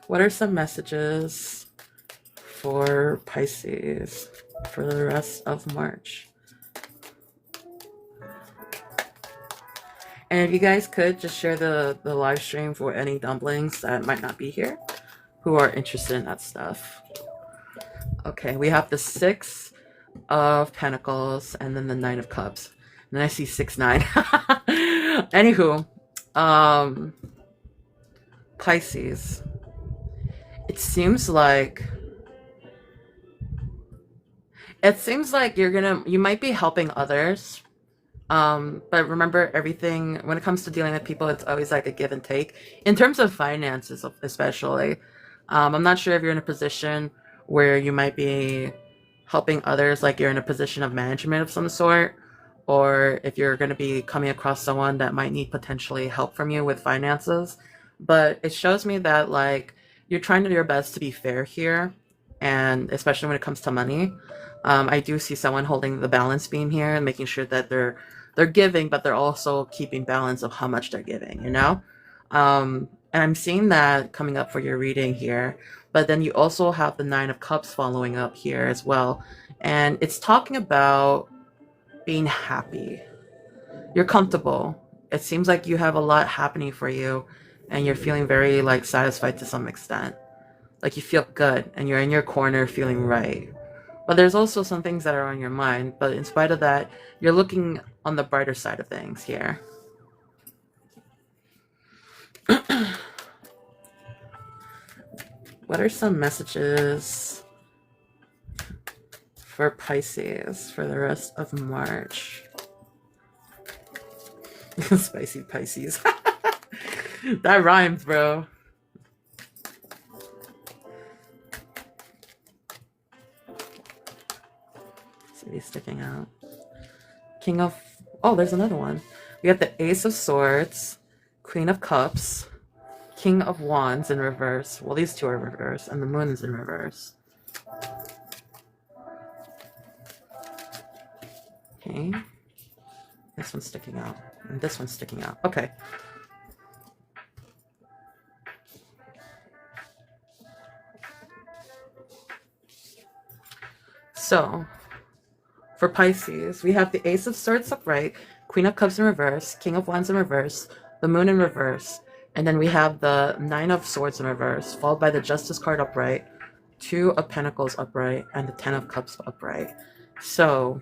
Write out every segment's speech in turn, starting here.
What are some messages for Pisces for the rest of March? And if you guys could just share the live stream for any dumplings that might not be here who are interested in that stuff. Okay, we have the 6 of Pentacles and then the 9 of Cups. And then I see 6, 9. Anywho, Pisces. It seems like you might be helping others. But remember, everything, when it comes to dealing with people, it's always like a give and take. In terms of finances, especially, I'm not sure if you're in a position where you might be helping others, like you're in a position of management of some sort, or if you're going to be coming across someone that might need potentially help from you with finances. But it shows me that, like, you're trying to do your best to be fair here, and especially when it comes to money. I do see someone holding the balance beam here and making sure that they're giving, but they're also keeping balance of how much they're giving, you know? And I'm seeing that coming up for your reading here. But then you also have the 9 of Cups following up here as well. And it's talking about being happy. You're comfortable. It seems like you have a lot happening for you and you're feeling very, like, satisfied to some extent. Like, you feel good and you're in your corner feeling right. But there's also some things that are on your mind. But in spite of that, you're looking on the brighter side of things here. What are some messages for Pisces for the rest of March? Spicy Pisces. That rhymes, bro. He's sticking out. King of... Oh, there's another one. We have the Ace of Swords, Queen of Cups, King of Wands in reverse. Well, these two are reverse, and the Moon is in reverse. Okay. This one's sticking out, and this one's sticking out. Okay. So, for Pisces, we have the Ace of Swords upright, Queen of Cups in reverse, King of Wands in reverse, the Moon in reverse, and then we have the 9 of Swords in reverse, followed by the Justice card upright, 2 of Pentacles upright, and the 10 of Cups upright. So,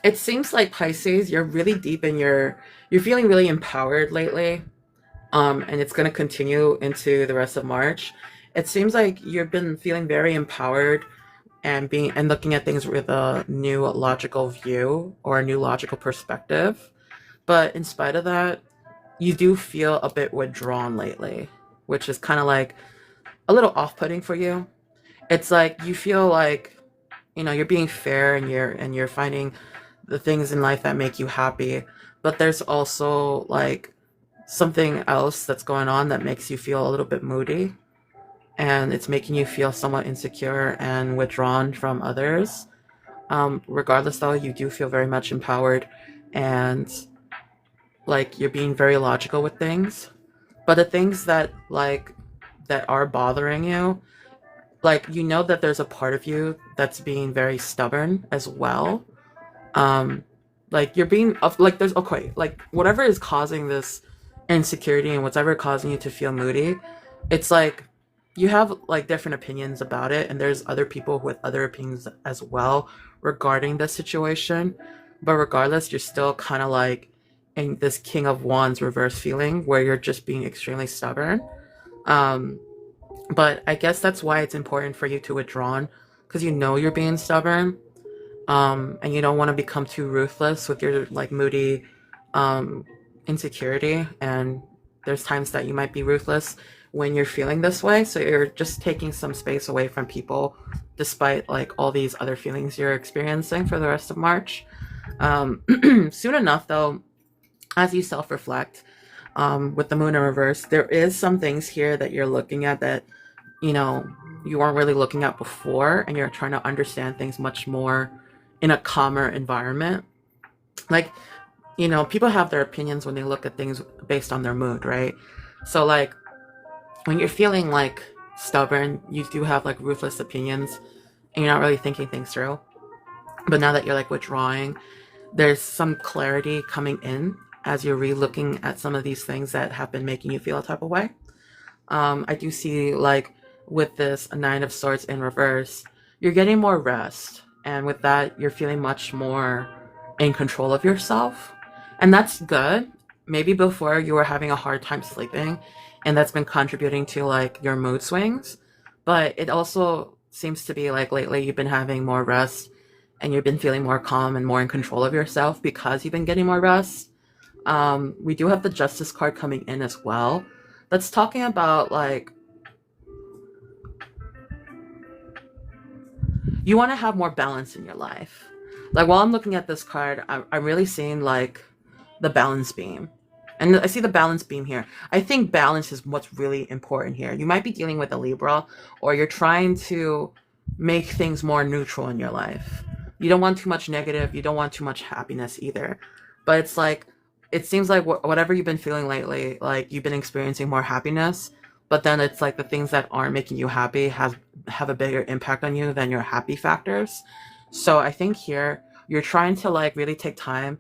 it seems like, Pisces, you're really deep in you're feeling really empowered lately. And it's going to continue into the rest of March. It seems like you've been feeling very empowered and looking at things with a new logical view or a new logical perspective. But in spite of that, you do feel a bit withdrawn lately, which is kind of like a little off-putting for you. It's like you feel like, you know, you're being fair and you're finding the things in life that make you happy, but there's also like something else that's going on that makes you feel a little bit moody, and it's making you feel somewhat insecure and withdrawn from others. Regardless though, you do feel very much empowered and like you're being very logical with things. But the things that are bothering you, like, you know that there's a part of you that's being very stubborn as well. Like, you're being like, there's, okay, like, whatever is causing this insecurity and whatever causing you to feel moody, it's like you have like different opinions about it, and there's other people with other opinions as well regarding the situation. But regardless, you're still kind of like in this King of Wands reverse feeling where you're just being extremely stubborn. But I guess that's why it's important for you to withdraw, because you know you're being stubborn, and you don't want to become too ruthless with your like moody insecurity. And there's times that you might be ruthless when you're feeling this way, so you're just taking some space away from people despite like all these other feelings you're experiencing for the rest of March. Soon enough though, as you self-reflect, with the Moon in reverse, there is some things here that you're looking at that, you know, you weren't really looking at before, and you're trying to understand things much more in a calmer environment. Like, you know, people have their opinions when they look at things based on their mood, right? So like when you're feeling like stubborn, you do have like ruthless opinions and you're not really thinking things through. But now that you're like withdrawing, there's some clarity coming in as you're re-looking at some of these things that have been making you feel a type of way. I do see like with this Nine of Swords in reverse, you're getting more rest. And with that, you're feeling much more in control of yourself. And that's good. Maybe before you were having a hard time sleeping, and that's been contributing to like your mood swings. But it also seems to be like lately you've been having more rest and you've been feeling more calm and more in control of yourself because you've been getting more rest. We do have the Justice card coming in as well. That's talking about like you want to have more balance in your life. Like while I'm looking at this card, I'm really seeing like the balance beam. And I see the balance beam here. I think balance is what's really important here. You might be dealing with a Libra, or you're trying to make things more neutral in your life. You don't want too much negative. You don't want too much happiness either. But it's like, it seems like whatever you've been feeling lately, like you've been experiencing more happiness, but then it's like the things that aren't making you happy have a bigger impact on you than your happy factors. So I think here you're trying to like really take time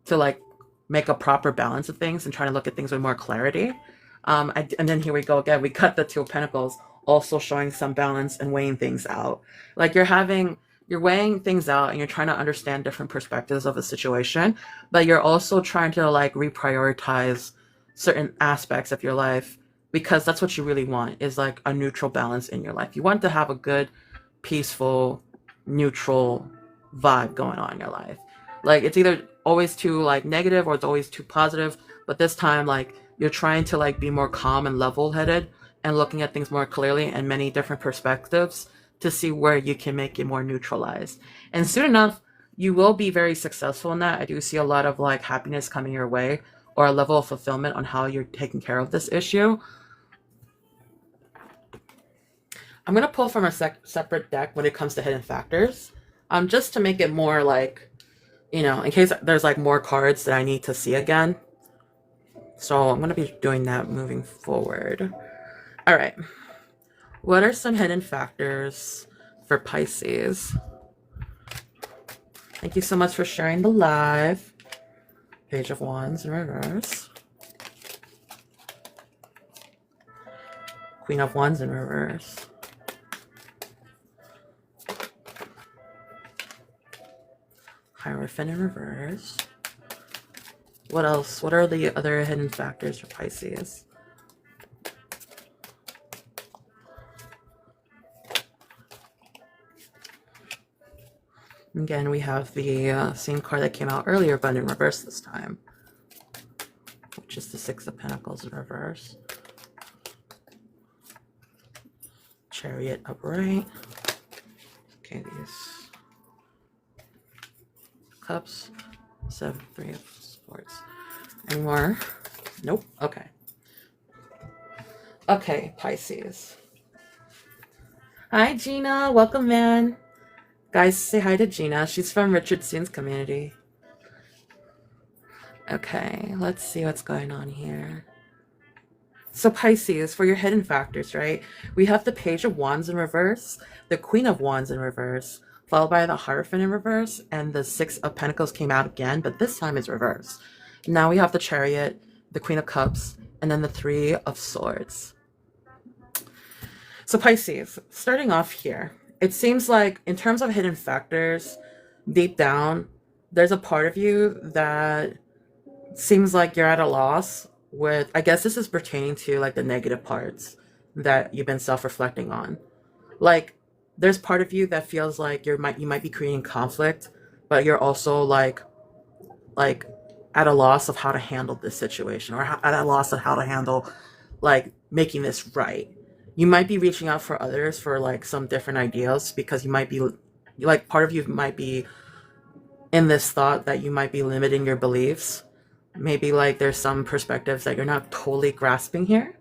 to like make a proper balance of things and trying to look at things with more clarity. And then here we go again. We cut the Two of Pentacles, also showing some balance and weighing things out. Like you're weighing things out and you're trying to understand different perspectives of a situation, but you're also trying to like reprioritize certain aspects of your life because that's what you really want is like a neutral balance in your life. You want to have a good, peaceful, neutral vibe going on in your life. Like it's either always too like negative or it's always too positive, but this time like you're trying to like be more calm and level-headed and looking at things more clearly and many different perspectives to see where you can make it more neutralized. And soon enough, you will be very successful in that. I do see a lot of like happiness coming your way or a level of fulfillment on how you're taking care of this issue. I'm going to pull from a separate deck when it comes to hidden factors, just to make it more like, you know, in case there's like more cards that I need to see again. So I'm going to be doing that moving forward. All right. What are some hidden factors for Pisces? Thank you so much for sharing the live. Page of Wands in reverse. Queen of Wands in reverse. Hierophant in reverse. What else? What are the other hidden factors for Pisces? Again, we have the same card that came out earlier, but in reverse this time, which is the Six of Pentacles in reverse. Chariot upright. Okay, these cups. 7, 3 of Swords. Any more? Nope. Okay. Okay, Pisces. Hi, Gina. Welcome, man. Guys, say hi to Gina. She's from Richardson's community. Okay, let's see what's going on here. So Pisces, for your hidden factors, right? We have the Page of Wands in reverse, the Queen of Wands in reverse, followed by the Hierophant in reverse, and the Six of Pentacles came out again, but this time it's reversed. Now we have the Chariot, the Queen of Cups, and then the Three of Swords. So Pisces, starting off here, it seems like in terms of hidden factors, deep down, there's a part of you that seems like you're at a loss with, I guess this is pertaining to like the negative parts that you've been self-reflecting on. Like there's part of you that feels like you might be creating conflict, but you're also like at a loss of how to handle this situation, or at a loss of how to handle like making this right. You might be reaching out for others for like some different ideas because you might be like, part of you might be in this thought that you might be limiting your beliefs. Maybe like there's some perspectives that you're not totally grasping here,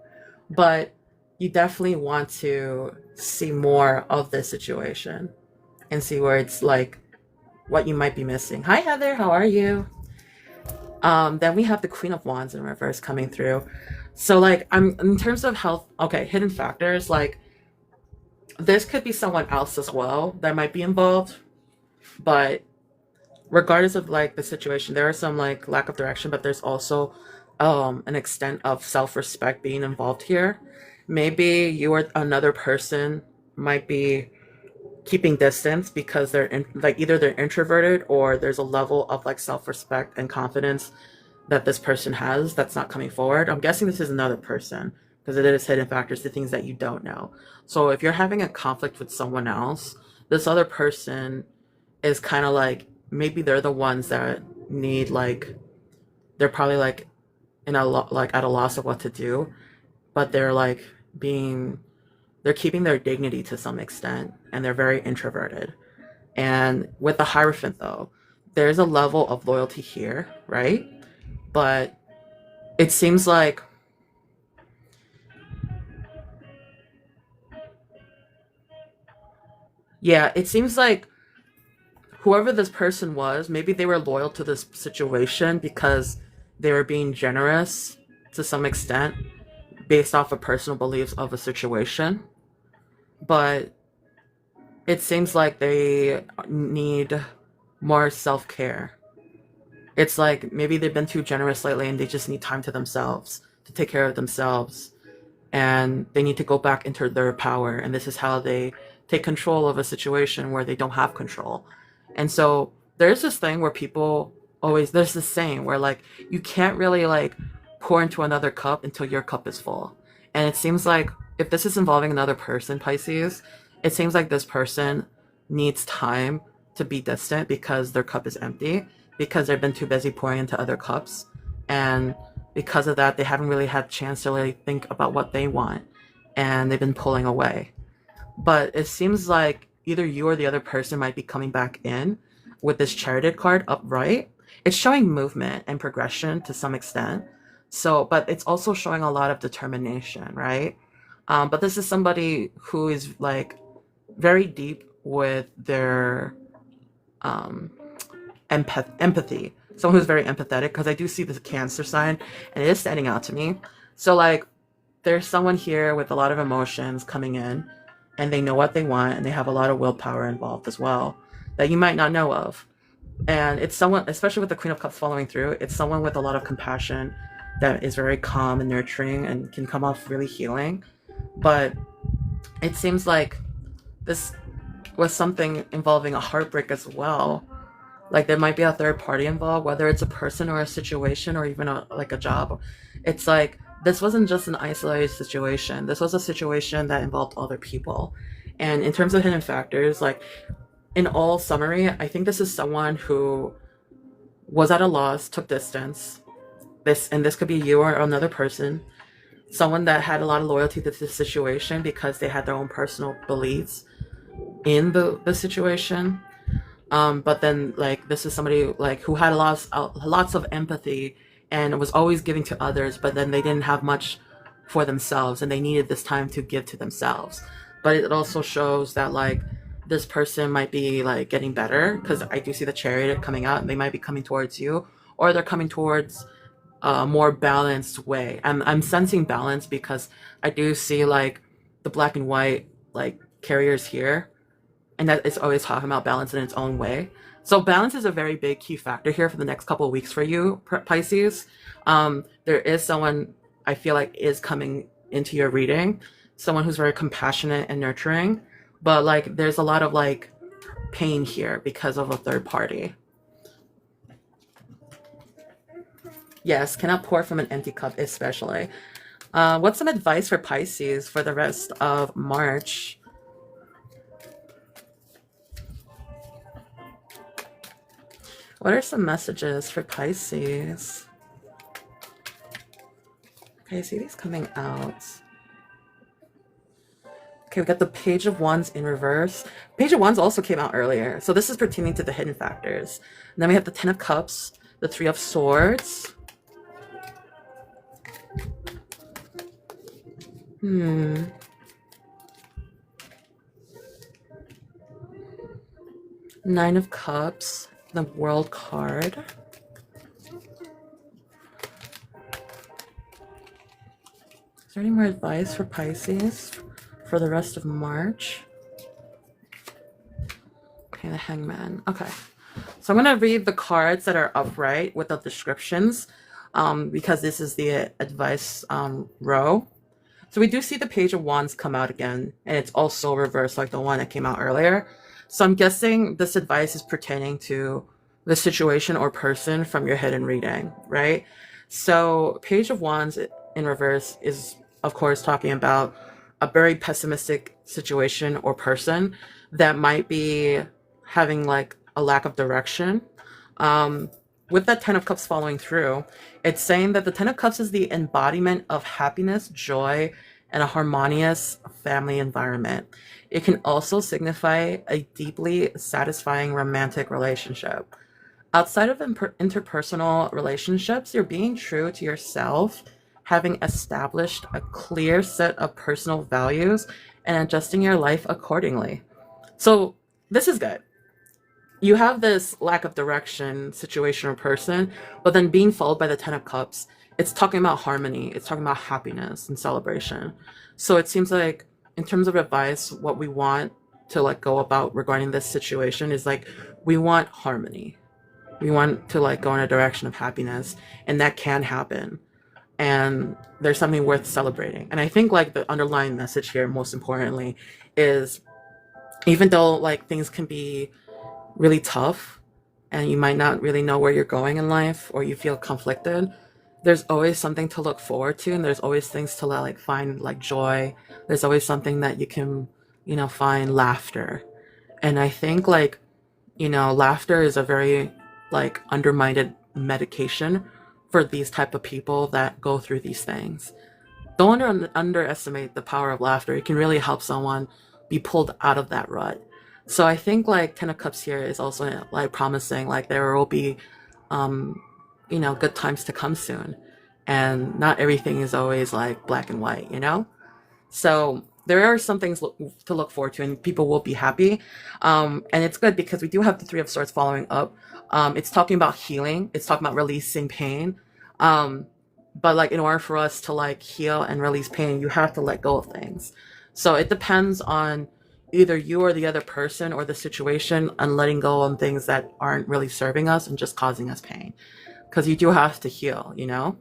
but you definitely want to see more of this situation and see where it's like what you might be missing. Hi Heather, how are you? Then we have the Queen of Wands in reverse coming through. So like I'm in terms of health, okay, hidden factors, like this could be someone else as well that might be involved, but regardless of like the situation, there is some like lack of direction, but there's also an extent of self-respect being involved here. Maybe you or another person might be keeping distance because like either they're introverted or there's a level of like self-respect and confidence that this person has that's not coming forward. I'm guessing this is another person because it is hidden factors, the things that you don't know. So if you're having a conflict with someone else, this other person is kind of like maybe they're the ones that need like they're probably like like at a loss of what to do, but they're like being they're keeping their dignity to some extent and they're very introverted. And with the Hierophant though, there's a level of loyalty here, right? But it seems like yeah, it seems like whoever this person was, maybe they were loyal to this situation because they were being generous to some extent based off of personal beliefs of a situation. But it seems like they need more self care. It's like maybe they've been too generous lately and they just need time to themselves to take care of themselves. And they need to go back into their power. And this is how they take control of a situation where they don't have control. And so there's this thing where people always, there's this saying where like you can't really like pour into another cup until your cup is full. And it seems like if this is involving another person, Pisces, it seems like this person needs time to be distant because their cup is empty, because they've been too busy pouring into other cups. And because of that, they haven't really had a chance to really think about what they want. And they've been pulling away. But it seems like either you or the other person might be coming back in with this Chariot card upright. It's showing movement and progression to some extent. So, but it's also showing a lot of determination, right? But this is somebody who is like very deep with their um, empathy. Someone who's very empathetic, because I do see the Cancer sign and it is standing out to me. So like there's someone here with a lot of emotions coming in and they know what they want and they have a lot of willpower involved as well that you might not know of. And it's someone, especially with the Queen of Cups following through, it's someone with a lot of compassion that is very calm and nurturing and can come off really healing. But it seems like this was something involving a heartbreak as well. Like there might be a third party involved, whether it's a person or a situation or even like a job. It's like this wasn't just an isolated situation. This was a situation that involved other people. And in terms of hidden factors, like in all summary, I think this is someone who was at a loss, took distance. This could be you or another person. Someone that had a lot of loyalty to this situation because they had their own personal beliefs in the situation. But then like this is somebody like who had lots of empathy and was always giving to others, but then they didn't have much for themselves and they needed this time to give to themselves. But it also shows that like this person might be like getting better because I do see the Chariot coming out and they might be coming towards you or they're coming towards a more balanced way. I'm sensing balance because I do see like the black and white like carriers here and that it's always talking about balance in its own way. So balance is a very big key factor here for the next couple of weeks for you, Pisces. There is someone I feel like is coming into your reading, someone who's very compassionate and nurturing, but like there's a lot of like pain here because of a third party. Yes, cannot pour from an empty cup, especially. What's some advice for Pisces for the rest of March? What are some messages for Pisces? Okay, I see these coming out. Okay, we got the Page of Wands in reverse. Page of Wands also came out earlier. So this is pertaining to the hidden factors. And then we have the Ten of Cups, the Three of Swords. Nine of Cups, the World card. Is there any more advice for Pisces for the rest of March? Okay, the Hangman. Okay. So I'm going to read the cards that are upright with the descriptions because this is the advice row. So we do see the Page of Wands come out again, and it's also reversed like the one that came out earlier. So I'm guessing this advice is pertaining to the situation or person from your hidden reading, right? So Page of Wands in reverse is, of course, talking about a very pessimistic situation or person that might be having like a lack of direction. With that Ten of Cups following through, it's saying that the Ten of Cups is the embodiment of happiness, joy, and a harmonious family environment. It can also signify a deeply satisfying romantic relationship. Outside of interpersonal relationships, you're being true to yourself, having established a clear set of personal values, and adjusting your life accordingly. So this is good. You have this lack of direction situation or person, but then being followed by the Ten of Cups, it's talking about harmony, it's talking about happiness and celebration. So it seems like in terms of advice, what we want to like go about regarding this situation is like we want harmony. We want to like go in a direction of happiness, and that can happen. And there's something worth celebrating. And I think like the underlying message here, most importantly, is even though like things can be really tough and you might not really know where you're going in life or you feel conflicted, there's always something to look forward to, and there's always things to like find like joy. There's always something that you can, you know, find laughter. And I think like, you know, laughter is a very like undermined medication for these type of people that go through these things. Don't underestimate the power of laughter. It can really help someone be pulled out of that rut. So I think like Ten of Cups here is also like promising like there will be, you know, good times to come soon, and not everything is always like black and white, you know. So there are some things to look forward to, and people will be happy. And it's good because we do have the Three of Swords following up. It's talking about healing. It's talking about releasing pain. But like in order for us to like heal and release pain, you have to let go of things. So it depends on either you or the other person or the situation and letting go on things that aren't really serving us and just causing us pain. Because you do have to heal, you know?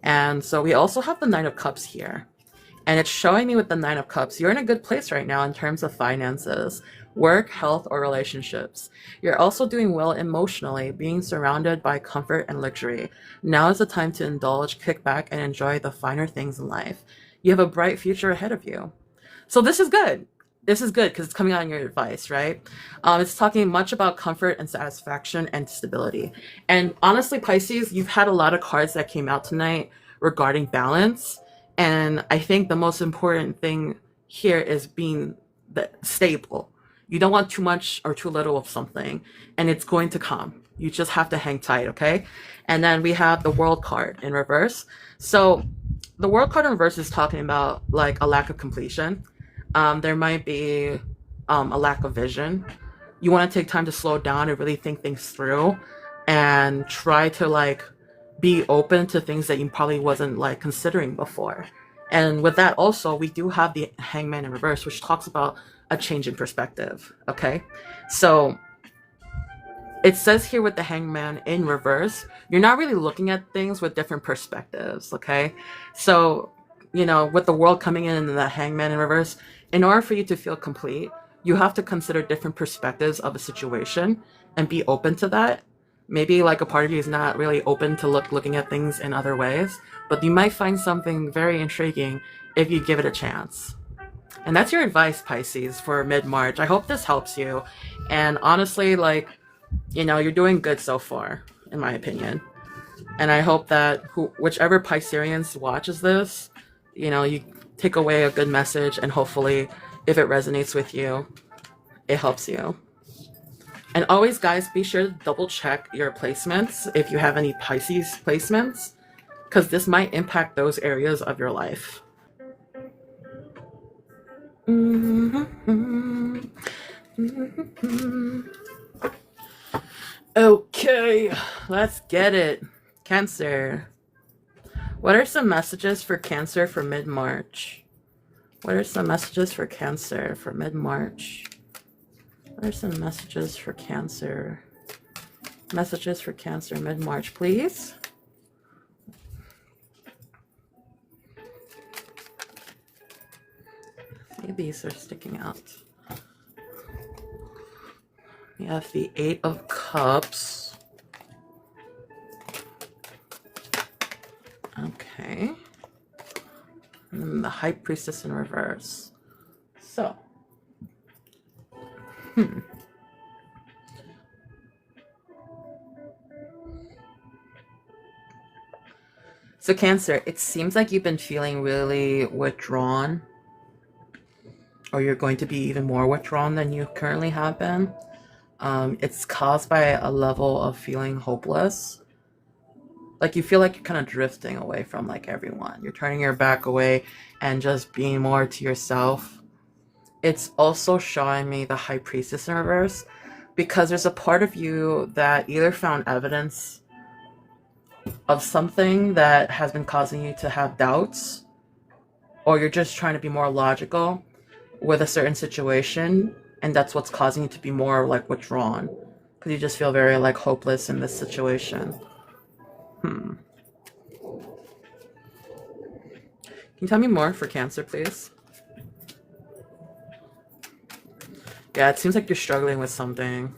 And so we also have the Nine of Cups here. And it's showing me with the Nine of Cups, you're in a good place right now in terms of finances, work, health, or relationships. You're also doing well emotionally, being surrounded by comfort and luxury. Now is the time to indulge, kick back, and enjoy the finer things in life. You have a bright future ahead of you. So this is good. This is good because it's coming out in your advice, right? It's talking much about comfort and satisfaction and stability. And honestly, Pisces, you've had a lot of cards that came out tonight regarding balance. And I think the most important thing here is being stable. You don't want too much or too little of something, and it's going to come. You just have to hang tight, okay? And then we have the World card in reverse. So the World card in reverse is talking about like a lack of completion. There might be a lack of vision. You want to take time to slow down and really think things through and try to like be open to things that you probably wasn't like considering before. And with that also, we do have the Hangman in reverse, which talks about a change in perspective, okay? So it says here with the Hangman in reverse, you're not really looking at things with different perspectives, okay? So, you know, with the World coming in and the Hangman in reverse, in order for you to feel complete, you have to consider different perspectives of a situation and be open to that. Maybe like a part of you is not really open to looking at things in other ways, but you might find something very intriguing if you give it a chance. And that's your advice, Pisces, for mid-March. I hope this helps you. And honestly, like, you know, you're doing good so far, in my opinion. And I hope that whichever Pisceans watches this, you know, you take away a good message, and hopefully, if it resonates with you, it helps you. And always, guys, be sure to double check your placements if you have any Pisces placements, because this might impact those areas of your life. Okay, let's get it. Cancer. What are some messages for Cancer for mid-March? What are some messages for Cancer for mid-March? What are some messages for Cancer? Messages for Cancer mid-March, please. See, these are sticking out. We have the Eight of Cups. Okay. And then the High Priestess in reverse. So. So Cancer, it seems like you've been feeling really withdrawn, or you're going to be even more withdrawn than you currently have been. It's caused by a level of feeling hopeless. Like you feel like you're kind of drifting away from like everyone. You're turning your back away and just being more to yourself. It's also showing me the High Priestess in reverse, because there's a part of you that either found evidence of something that has been causing you to have doubts, or you're just trying to be more logical with a certain situation, and that's what's causing you to be more like withdrawn, because you just feel very like hopeless in this situation. Can you tell me more for Cancer, please? Yeah, it seems like you're struggling with something.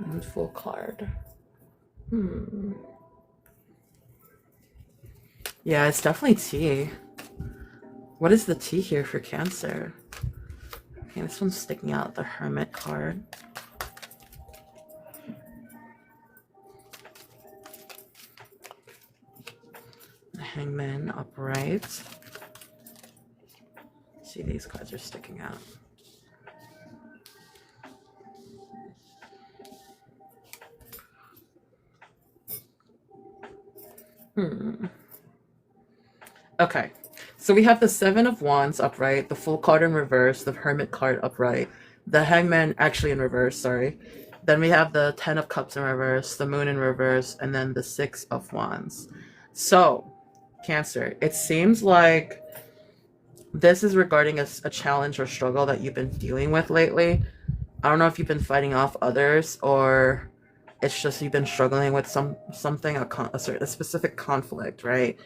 And full card. Yeah, it's definitely tea. What is the tea here for Cancer? Okay, this one's sticking out, the Hermit card. The Hangman upright. See, these cards are sticking out. Okay, so we have the Seven of Wands upright, the Full card in reverse, the Hermit card upright, the Hangman actually in reverse, sorry. Then we have the Ten of Cups in reverse, the Moon in reverse, and then the Six of Wands. So, Cancer, it seems like this is regarding a challenge or struggle that you've been dealing with lately. I don't know if you've been fighting off others, or it's just you've been struggling with something, a specific conflict, right?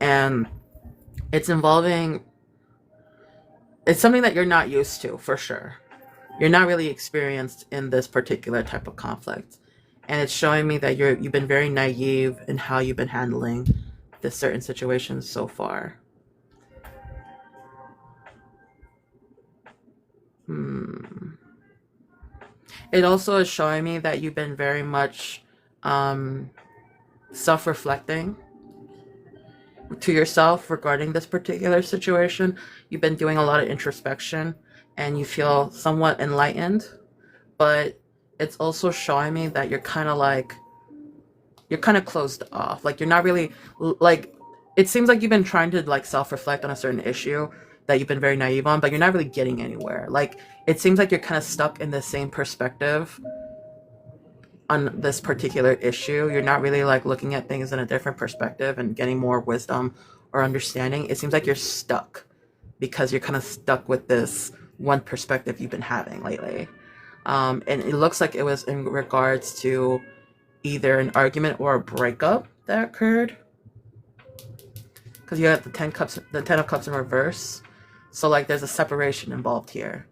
And it's something that you're not used to, for sure. You're not really experienced in this particular type of conflict. And it's showing me that you've been very naive in how you've been handling this certain situation so far. It also is showing me that you've been very much self-reflecting to yourself regarding this particular situation. You've been doing a lot of introspection and you feel somewhat enlightened, but it's also showing me that you're kind of closed off. Like you're not really like, it seems like you've been trying to like self-reflect on a certain issue that you've been very naive on, but you're not really getting anywhere. Like it seems like you're kind of stuck in the same perspective on this particular issue. You're not really like looking at things in a different perspective and getting more wisdom or understanding. It seems like you're stuck because you're kind of stuck with this one perspective you've been having lately. And it looks like it was in regards to either an argument or a breakup that occurred, because you have the Ten of Cups in reverse. So like there's a separation involved here,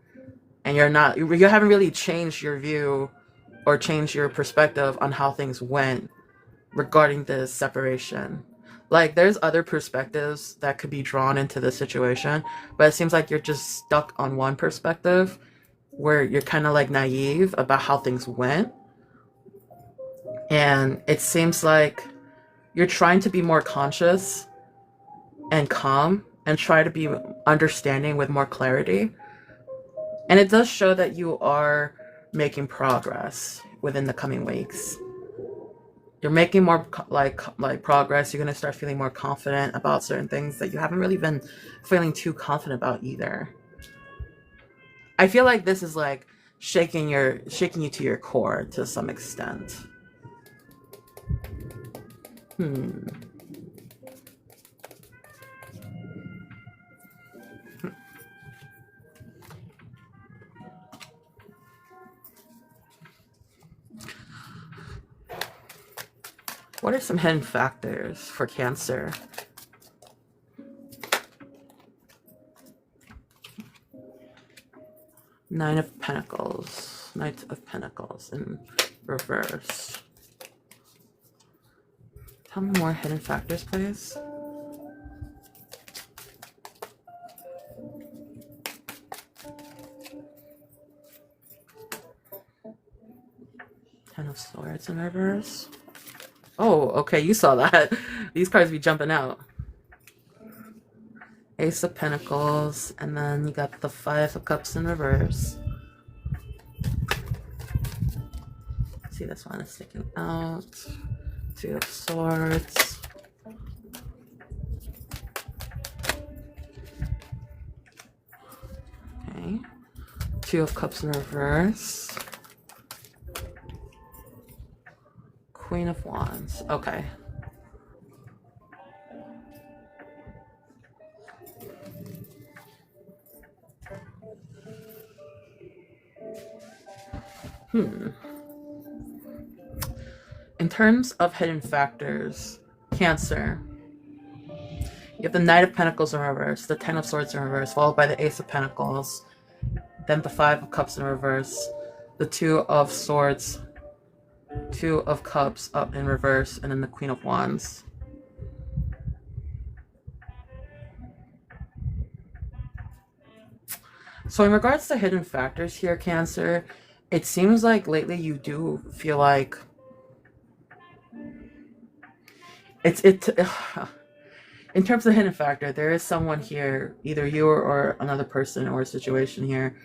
and you haven't really changed your view or changed your perspective on how things went regarding this separation. Like there's other perspectives that could be drawn into this situation, but it seems like you're just stuck on one perspective where you're kind of like naive about how things went. And it seems like you're trying to be more conscious and calm and try to be understanding with more clarity. And it does show that you are making progress within the coming weeks. You're making more like progress. You're gonna start feeling more confident about certain things that you haven't really been feeling too confident about either. I feel like this is like shaking you to your core to some extent. What are some hidden factors for Cancer? Nine of Pentacles. Knight of Pentacles in reverse. Tell me more hidden factors, please. Ten of Swords in reverse. Oh, okay, you saw that. These cards be jumping out. Ace of Pentacles, and then you got the Five of Cups in reverse. See, this one is sticking out. Two of Swords. Okay. Two of Cups in reverse. Queen of Wands. Okay. In terms of hidden factors, Cancer, you have the Knight of Pentacles in reverse, the Ten of Swords in reverse, followed by the Ace of Pentacles, then the Five of Cups in reverse, the Two of Swords, Two of Cups up in reverse, and then the Queen of Wands. So in regards to hidden factors here, Cancer, it seems like lately you do feel like in terms of hidden factor, there is someone here, either you or another person or a situation here,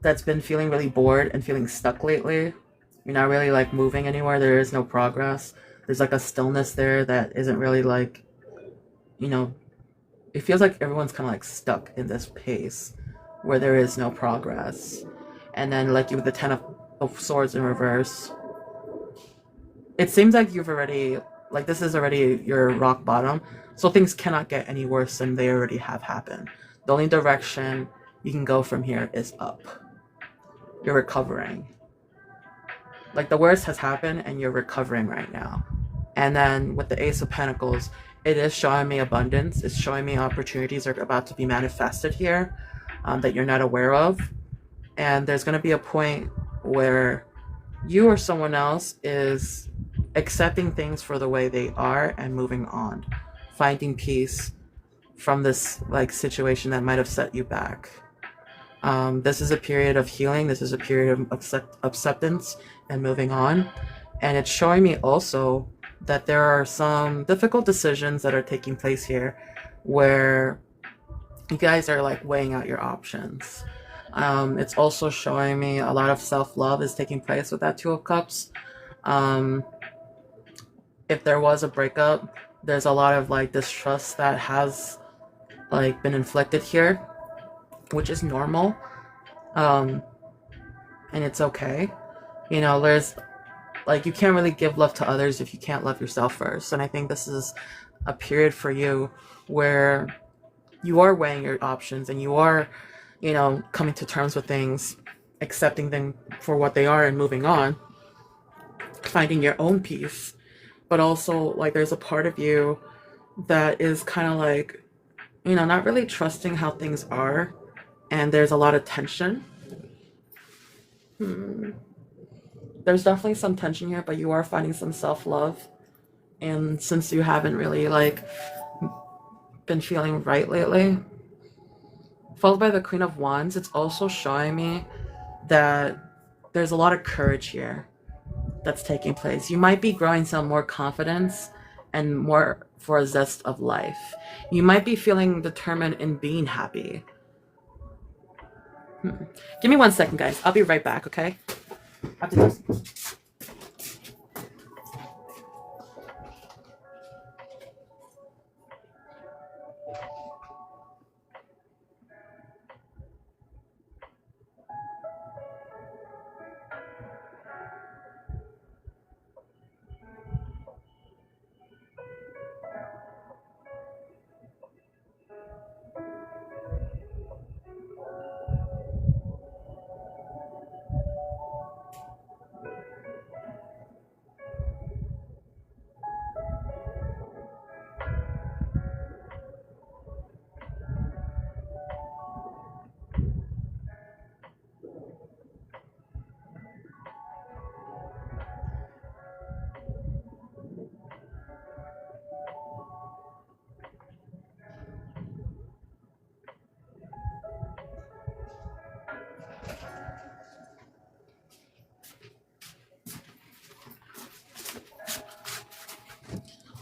that's been feeling really bored and feeling stuck lately. You're not really like moving anywhere. There is no progress. There's like a stillness there that isn't really like, you know, it feels like everyone's kind of like stuck in this pace where there is no progress. And then like you with the Ten of Swords in reverse, it seems like you've already, like this is already your rock bottom. So things cannot get any worse than they already have happened. The only direction you can go from here is up. You're recovering. Like the worst has happened and you're recovering right now. And then with the Ace of Pentacles, it is showing me abundance. It's showing me opportunities are about to be manifested here that you're not aware of. And there's going to be a point where you or someone else is accepting things for the way they are and moving on, finding peace from this like situation that might have set you back. This is a period of healing. This is a period of acceptance and moving on. And it's showing me also that there are some difficult decisions that are taking place here where you guys are like weighing out your options. It's also showing me a lot of self-love is taking place with that Two of Cups. If there was a breakup, there's a lot of like distrust that has like been inflicted here, which is normal. And it's okay. You know, there's like, you can't really give love to others if you can't love yourself first. And I think this is a period for you where you are weighing your options and you are, you know, coming to terms with things, accepting them for what they are and moving on, finding your own peace. But also, like, there's a part of you that is kind of like, you know, not really trusting how things are. And there's a lot of tension. There's definitely some tension here, but you are finding some self-love. And since you haven't really, like, been feeling right lately, followed by the Queen of Wands, it's also showing me that there's a lot of courage here that's taking place. You might be growing some more confidence and more for a zest of life. You might be feeling determined in being happy. Give me 1 second, guys. I'll be right back, okay? I have to do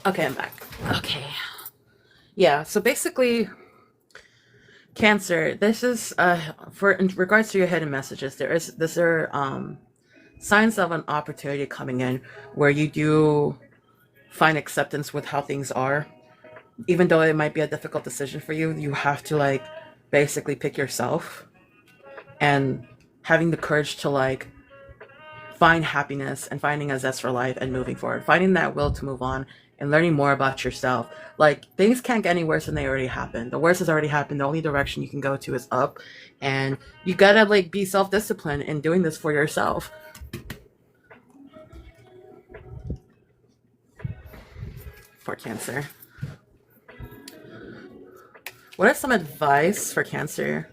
Okay, I'm back. Okay. Yeah, so basically, Cancer, this is for in regards to your hidden messages, these are signs of an opportunity coming in where you do find acceptance with how things are. Even though it might be a difficult decision for you, you have to like basically pick yourself and having the courage to like find happiness and finding a zest for life and moving forward, finding that will to move on and learning more about yourself. Like things can't get any worse than they already happened. The worst has already happened. The only direction you can go to is up, and you gotta like be self-disciplined in doing this for yourself. For Cancer, what is some advice for Cancer?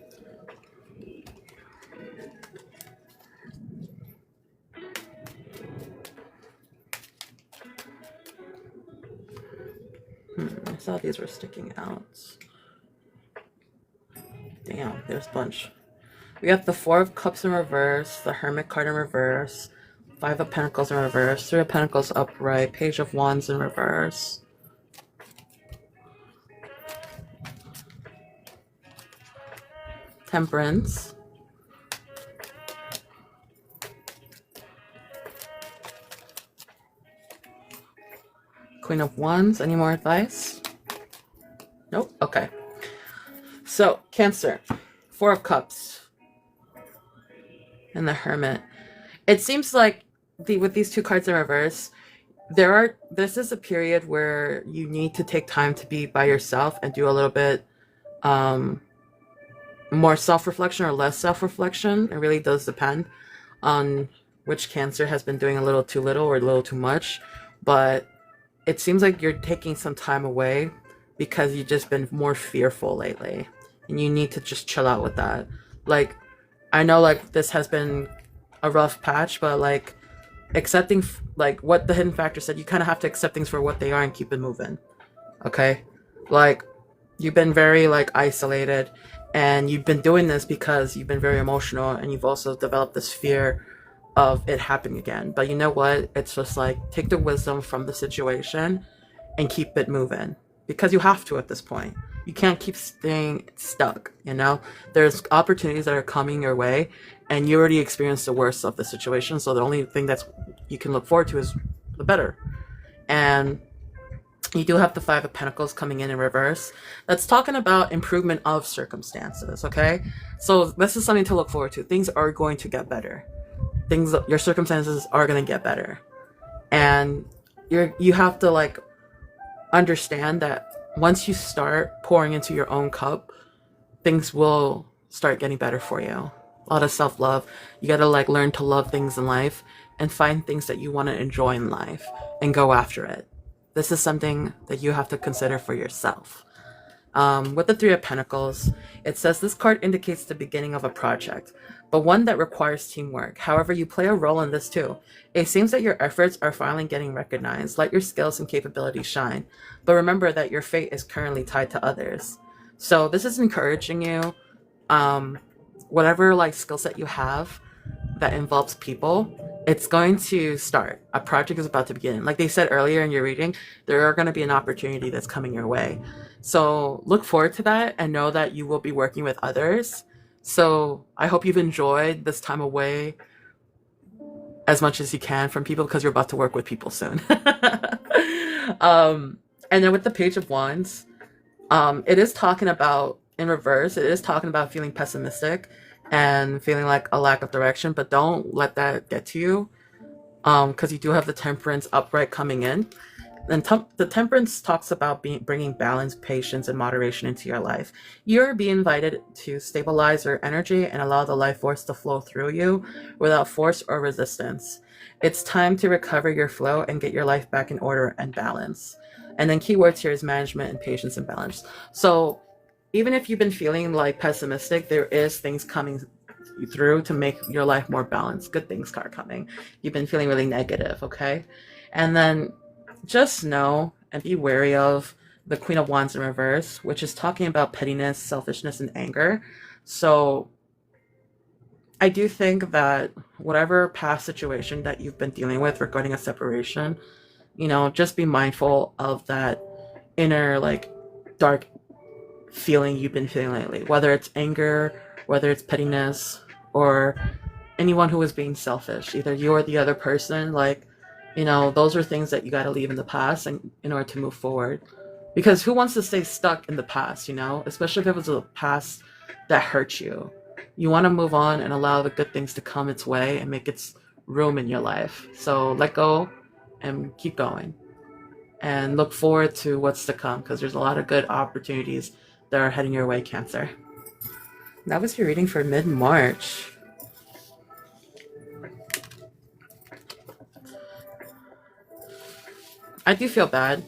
I thought these were sticking out. Damn, there's a bunch. We have the Four of Cups in reverse, the Hermit card in reverse, Five of Pentacles in reverse, Three of Pentacles upright, Page of Wands in reverse. Temperance. Queen of Wands. Any more advice? Nope. Okay. So, Cancer. Four of Cups. And the Hermit. It seems like with these two cards in reverse, this is a period where you need to take time to be by yourself and do a little bit more self-reflection or less self-reflection. It really does depend on which Cancer has been doing a little too little or a little too much. But it seems like you're taking some time away because you've just been more fearful lately. And you need to just chill out with that. Like, I know like this has been a rough patch, but like accepting like what the hidden factor said, you kind of have to accept things for what they are and keep it moving. Okay? Like, you've been very like isolated, and you've been doing this because you've been very emotional, and you've also developed this fear of it happening again. But you know what? It's just like take the wisdom from the situation and keep it moving, because you have to at this point. You can't keep staying stuck, you know? There's opportunities that are coming your way, and you already experienced the worst of the situation, so the only thing that's you can look forward to is the better. And you do have the Five of Pentacles coming in reverse. That's talking about improvement of circumstances, okay? So this is something to look forward to. Things are going to get better. Your circumstances are going to get better. And you have to like understand that once you start pouring into your own cup, things will start getting better for you. A lot of self-love. You got to like learn to love things in life and find things that you want to enjoy in life and go after it. This is something that you have to consider for yourself. With the Three of Pentacles, it says this card indicates the beginning of a project, but one that requires teamwork. However, you play a role in this too. It seems that your efforts are finally getting recognized. Let your skills and capabilities shine. But remember that your fate is currently tied to others. So this is encouraging you. Whatever like skill set you have that involves people, it's going to start. A project is about to begin. Like they said earlier in your reading, there are going to be an opportunity that's coming your way. So look forward to that and know that you will be working with others. So I hope you've enjoyed this time away as much as you can from people, because you're about to work with people soon. And then with the Page of Wands, it is talking about, in reverse, it is talking about feeling pessimistic and feeling like a lack of direction, but don't let that get to you, because you do have the Temperance upright coming in. And the Temperance talks about bringing balance, patience, and moderation into your life. You're being invited to stabilize your energy and allow the life force to flow through you without force or resistance. It's time to recover your flow and get your life back in order and balance. And then keywords here is management and patience and balance. So even if you've been feeling like pessimistic, there is things coming through to make your life more balanced. Good things are coming. You've been feeling really negative, okay? And then just know and be wary of the Queen of Wands in reverse, which is talking about pettiness, selfishness, and anger. So I do think that whatever past situation that you've been dealing with regarding a separation, You know, just be mindful of that inner, like, dark feeling you've been feeling lately, whether it's anger, whether it's pettiness, or anyone who is being selfish, either you or the other person. Like, you know, those are things that you got to leave in the past and in order to move forward. Because who wants to stay stuck in the past, you know, especially if it was a past that hurt you. You want to move on and allow the good things to come its way and make its room in your life. So let go and keep going and look forward to what's to come, because there's a lot of good opportunities that are heading your way, Cancer. That was your reading for mid-March. I do feel bad.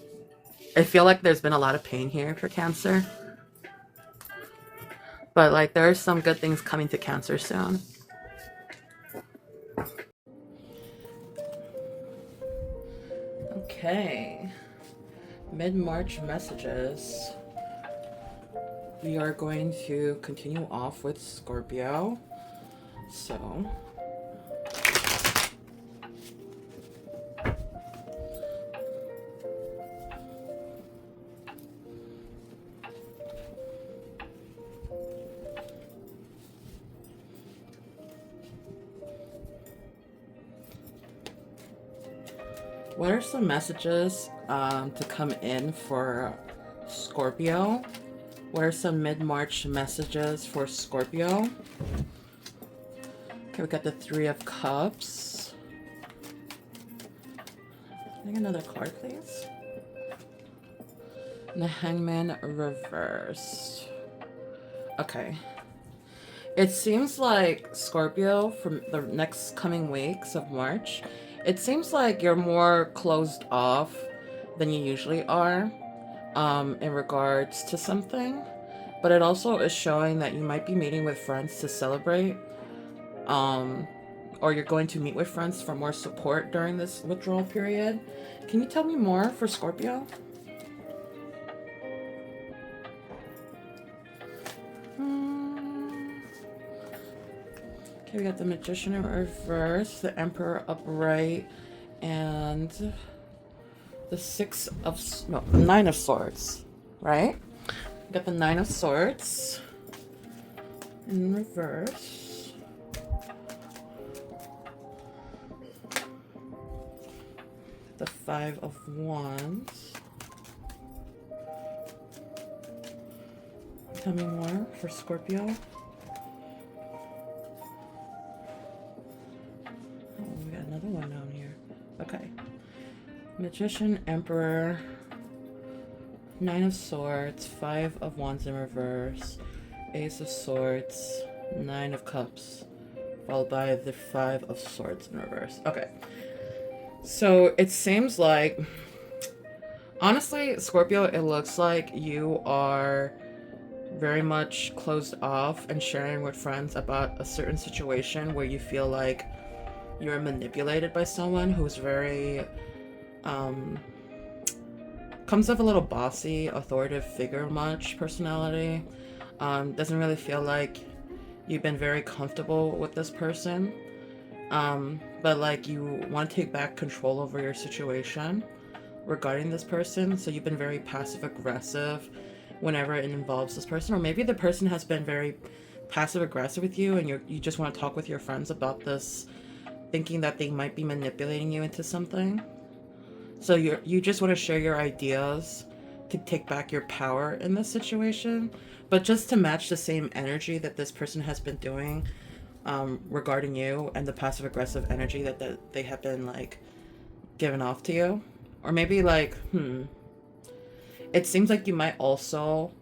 I feel like there's been a lot of pain here for Cancer. But like there are some good things coming to Cancer soon. Okay. Mid-March messages. We are going to continue off with Scorpio. So what are some messages to come in for Scorpio? What are some mid-March messages for Scorpio? Okay, we got the Three of Cups. Can I get another card, please? And the Hangman reversed. Okay. It seems like Scorpio, from the next coming weeks of March, it seems like you're more closed off than you usually are in regards to something. But it also is showing that you might be meeting with friends to celebrate. Or you're going to meet with friends for more support during this withdrawal period. Can you tell me more for Scorpio? Okay, we got the Magician in reverse, the Emperor upright, and the Nine of Swords, right? We got the Nine of Swords in reverse. The Five of Wands. Tell me more for Scorpio. We got another one down here. Okay. Magician, Emperor, Nine of Swords, Five of Wands in reverse, Ace of Swords, Nine of Cups, followed by the Five of Swords in reverse. Okay. So it seems like, honestly, Scorpio, it looks like you are very much closed off and sharing with friends about a certain situation where you feel like you're manipulated by someone who's very comes off a little bossy, authoritative figure much personality. Doesn't really feel like you've been very comfortable with this person. But like you want to take back control over your situation regarding this person. So you've been very passive aggressive whenever it involves this person, or maybe the person has been very passive aggressive with you and you just want to talk with your friends about this, thinking that they might be manipulating you into something. So you just want to share your ideas to take back your power in this situation, but just to match the same energy that this person has been doing regarding you, and the passive aggressive energy that they have been like giving off to you. Or maybe like it seems like you might also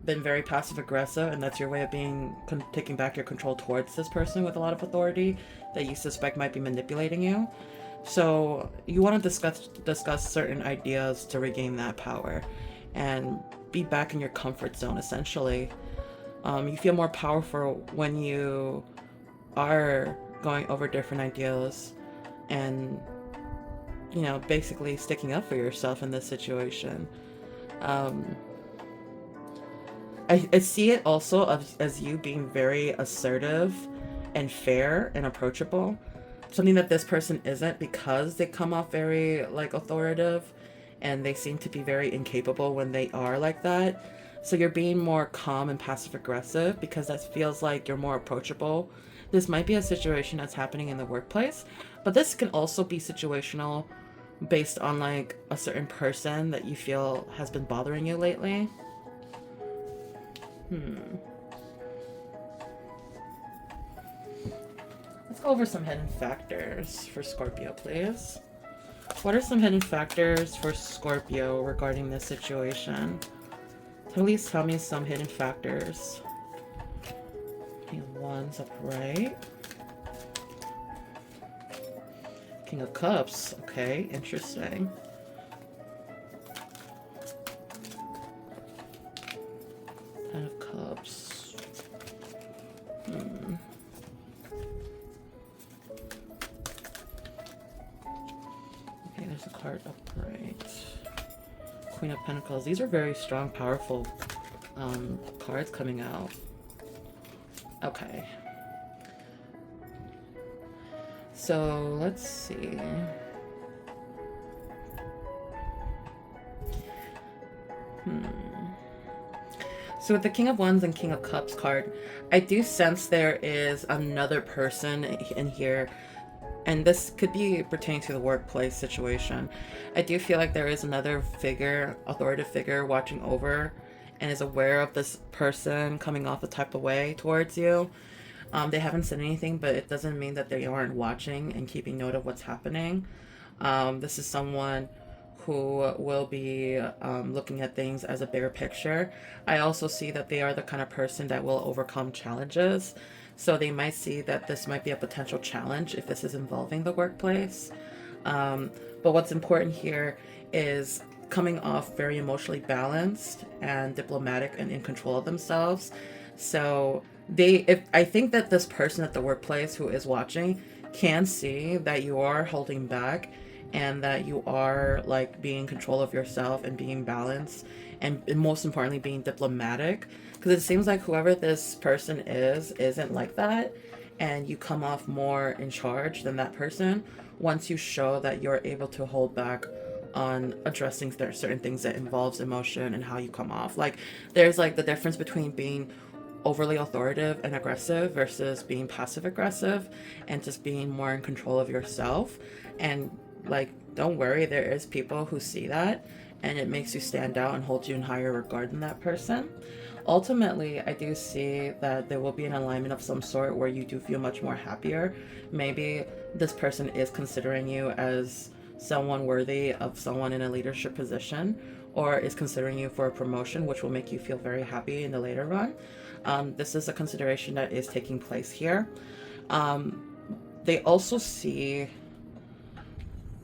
been very passive aggressive, and that's your way of being taking back your control towards this person with a lot of authority that you suspect might be manipulating you. So you want to discuss certain ideas to regain that power and be back in your comfort zone, essentially. You feel more powerful when you are going over different ideas and, you know, basically sticking up for yourself in this situation. I see it also as you being very assertive and fair and approachable something that this person isn't, because they come off very like authoritative and they seem to be very incapable when they are like that. So you're being more calm and passive aggressive because that feels like you're more approachable. This might be a situation that's happening in the workplace, but this can also be situational based on like a certain person that you feel has been bothering you lately. Let's go over some hidden factors for Scorpio, please. What are some hidden factors for Scorpio regarding this situation? Please tell me some hidden factors. King of Wands upright. King of Cups. Okay, interesting. Ten of Cups. Okay, there's a card upright. Queen of Pentacles. These are very strong, powerful cards coming out. Okay. So let's see. So with the King of Wands and King of Cups card, I do sense there is another person in here, and this could be pertaining to the workplace situation. I do feel like there is another figure, authoritative figure, watching over and is aware of this person coming off a type of way towards you. They haven't said anything, but it doesn't mean that they aren't watching and keeping note of what's happening. This is someone who will be looking at things as a bigger picture. I also see that they are the kind of person that will overcome challenges. So they might see that this might be a potential challenge if this is involving the workplace. But what's important here is coming off very emotionally balanced and diplomatic and in control of themselves. So I think that this person at the workplace who is watching can see that you are holding back and that you are like being in control of yourself and being balanced and most importantly being diplomatic, because it seems like whoever this person isn't like that, and you come off more in charge than that person once you show that you're able to hold back on addressing certain things that involves emotion and how you come off. Like there's like the difference between being overly authoritative and aggressive versus being passive aggressive and just being more in control of yourself. And like, don't worry, there is people who see that and it makes you stand out and hold you in higher regard than that person. Ultimately, I do see that there will be an alignment of some sort where you do feel much more happier. Maybe this person is considering you as someone worthy of someone in a leadership position, or is considering you for a promotion, which will make you feel very happy in the later run. This is a consideration that is taking place here. They also see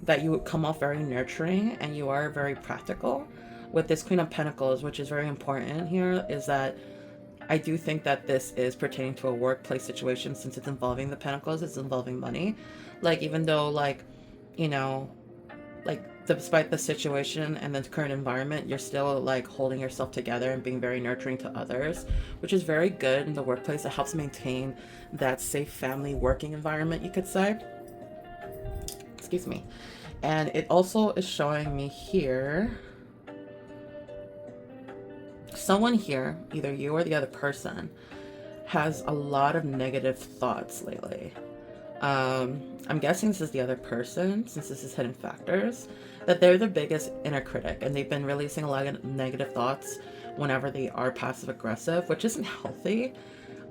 that you come off very nurturing and you are very practical. With this Queen of Pentacles, which is very important here, is that I do think that this is pertaining to a workplace situation, since it's involving the Pentacles, it's involving money. Like, even though, like, you know, like, despite the situation and the current environment, you're still like holding yourself together and being very nurturing to others, which is very good in the workplace. It helps maintain that safe family working environment, you could say. Excuse me. And it also is showing me here, someone here, either you or the other person, has a lot of negative thoughts lately. I'm guessing this is the other person, since this is hidden factors, that they're the biggest inner critic and they've been releasing a lot of negative thoughts whenever they are passive aggressive, which isn't healthy.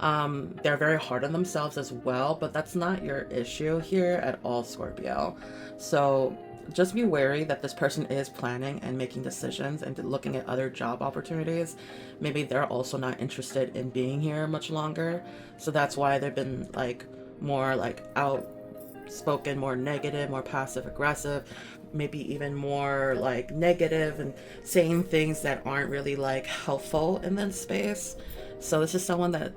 They're very hard on themselves as well, but that's not your issue here at all, Scorpio. So just be wary that this person is planning and making decisions and looking at other job opportunities. Maybe they're also not interested in being here much longer. So that's why they've been like more like outspoken, more negative, more passive aggressive, maybe even more like negative and saying things that aren't really like helpful in that space. So this is someone that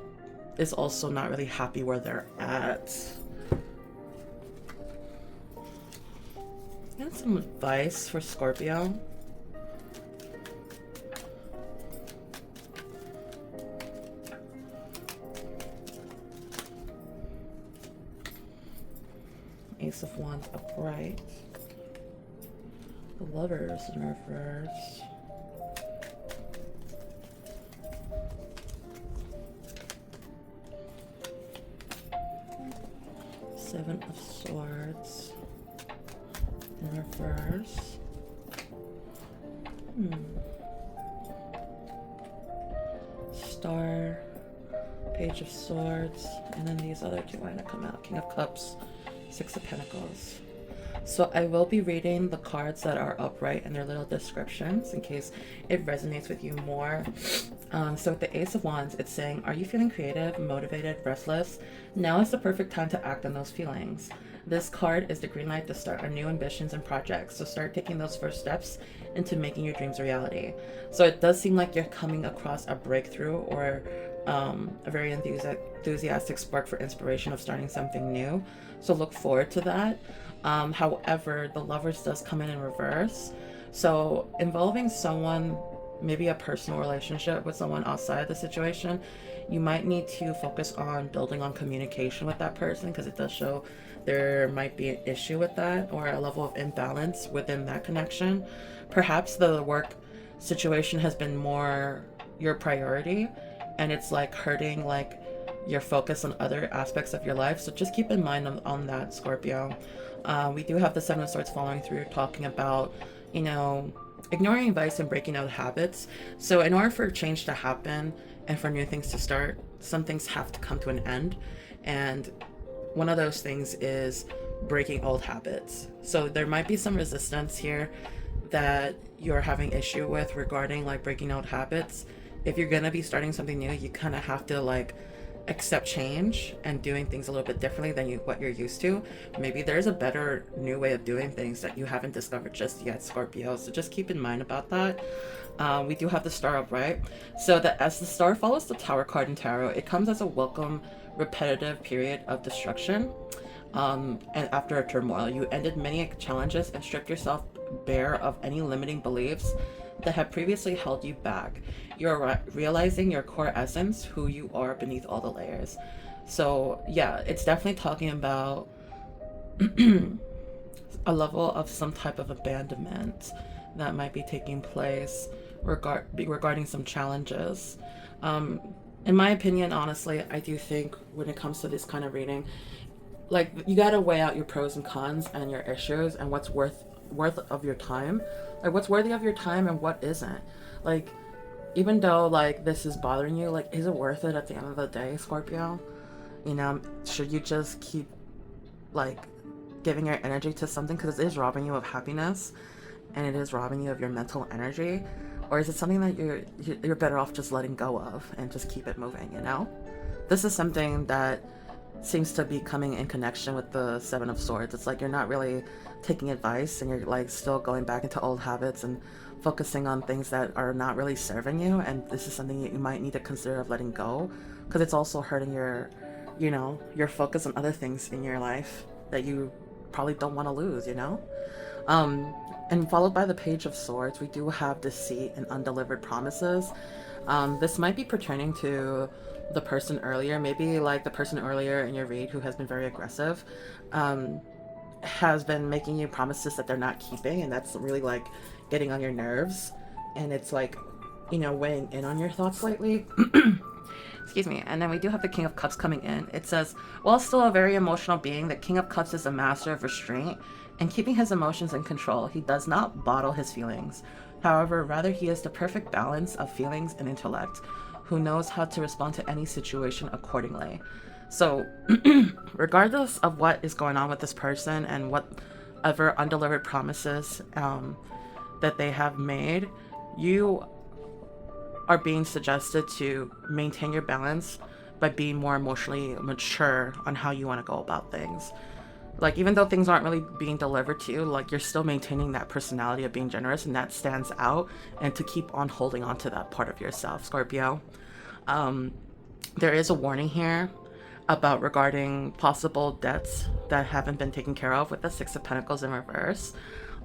is also not really happy where they're at. Got some advice for Scorpio. Ace of Wands upright. The Lovers in reverse. Seven of Swords in reverse. Star, Page of Swords, and then these other two are going to come out. King of Cups, Six of Pentacles. So I will be reading the cards that are upright and their little descriptions in case it resonates with you more. So with the Ace of Wands, it's saying, are you feeling creative, motivated, restless? Now is the perfect time to act on those feelings. This card is the green light to start on new ambitions and projects. So start taking those first steps into making your dreams a reality. So it does seem like you're coming across a breakthrough or a very enthusiastic spark for inspiration of starting something new. So look forward to that. However, the Lovers does come in reverse. So involving someone, maybe a personal relationship with someone outside of the situation, you might need to focus on building on communication with that person, because it does show there might be an issue with that or a level of imbalance within that connection. Perhaps the work situation has been more your priority and it's like hurting like your focus on other aspects of your life. So just keep in mind on that, Scorpio. We do have the Seven of Swords following through, talking about, you know, ignoring advice and breaking out habits. So in order for change to happen and for new things to start, some things have to come to an end. And one of those things is breaking old habits. So there might be some resistance here that you're having issue with regarding like breaking old habits. If you're going to be starting something new, you kind of have to like accept change and doing things a little bit differently than what you're used to. Maybe there's a better new way of doing things that you haven't discovered just yet, Scorpio. So just keep in mind about that. We do have the Star upright. So that as the Star follows the Tower card in Tarot, it comes as a welcome, repetitive period of destruction. And after a turmoil, you ended many challenges and stripped yourself bare of any limiting beliefs that have previously held you back. You're realizing your core essence, who you are beneath all the layers. So yeah, it's definitely talking about a level of some type of abandonment that might be taking place regarding some challenges. In my opinion, honestly, I do think when it comes to this kind of reading, like you gotta weigh out your pros and cons and your issues and what's worth of your time, like what's worthy of your time and what isn't. Like, even though like this is bothering you, like is it worth it at the end of the day, Scorpio? You know, should you just keep like giving your energy to something because it is robbing you of happiness and it is robbing you of your mental energy? Or is it something that you're better off just letting go of and just keep it moving, you know? This is something that seems to be coming in connection with the Seven of Swords. It's like you're not really taking advice and you're like still going back into old habits and focusing on things that are not really serving you, and this is something that you might need to consider of letting go, because it's also hurting your, you know, your focus on other things in your life that you probably don't want to lose, you know? And followed by the Page of Swords, we do have deceit and undelivered promises. This might be pertaining to the person earlier, maybe like the person earlier in your read who has been very aggressive, has been making you promises that they're not keeping, and that's really like getting on your nerves, and it's like, you know, weighing in on your thoughts lately. Excuse me. And then we do have the King of Cups coming in. It says, while still a very emotional being, the King of Cups is a master of restraint and keeping his emotions in control. He does not bottle his feelings. However, rather he is the perfect balance of feelings and intellect, who knows how to respond to any situation accordingly. So regardless of what is going on with this person and whatever undelivered promises that they have made, you are being suggested to maintain your balance by being more emotionally mature on how you want to go about things. Like, even though things aren't really being delivered to you, like, you're still maintaining that personality of being generous, and that stands out, and to keep on holding on to that part of yourself, Scorpio. There is a warning here about regarding possible debts that haven't been taken care of with the Six of Pentacles in reverse,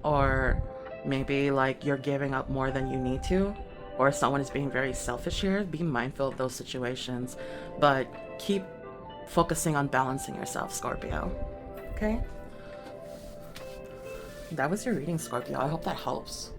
or maybe like you're giving up more than you need to, or someone is being very selfish here. Be mindful of those situations, but keep focusing on balancing yourself, Scorpio. Okay? That was your reading, Scorpio. I hope that helps.